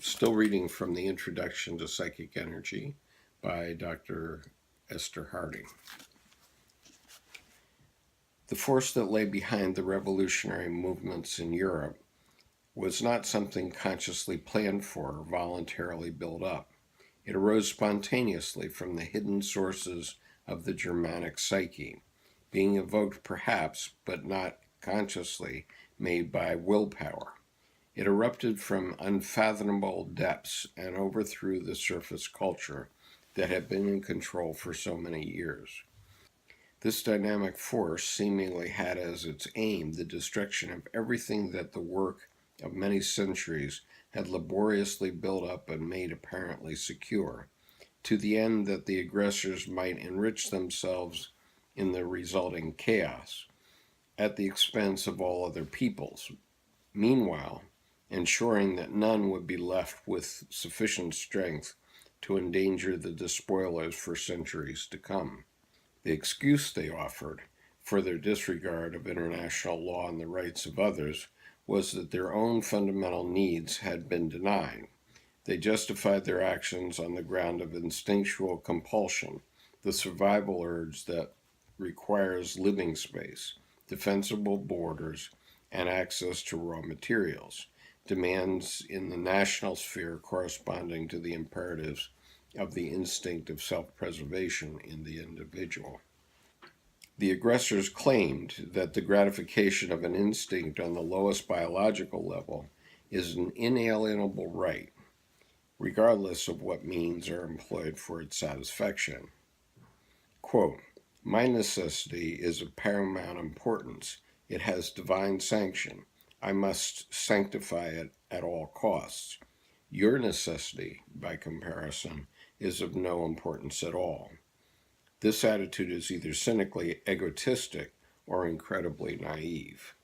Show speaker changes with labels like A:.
A: Still reading from the Introduction to Psychic Energy by Dr. Esther Harding. The force that lay behind the revolutionary movements in Europe was not something consciously planned for or voluntarily built up. It arose spontaneously from the hidden sources of the Germanic psyche, being evoked perhaps, but not consciously, made by willpower. It erupted from unfathomable depths and overthrew the surface culture that had been in control for so many years. This dynamic force seemingly had as its aim the destruction of everything that the work of many centuries had laboriously built up and made apparently secure, to the end that the aggressors might enrich themselves in the resulting chaos, at the expense of all other peoples. Meanwhile, ensuring that none would be left with sufficient strength to endanger the despoilers for centuries to come. The excuse they offered for their disregard of international law and the rights of others was that their own fundamental needs had been denied. They justified their actions on the ground of instinctual compulsion, the survival urge that requires living space, defensible borders, and access to raw materials, demands in the national sphere corresponding to the imperatives of the instinct of self-preservation in the individual. The aggressors claimed that the gratification of an instinct on the lowest biological level is an inalienable right, regardless of what means are employed for its satisfaction. Quote, "My necessity is of paramount importance. It has divine sanction. I must sanctify it at all costs. Your necessity, by comparison, is of no importance at all." This attitude is either cynically egotistic or incredibly naive.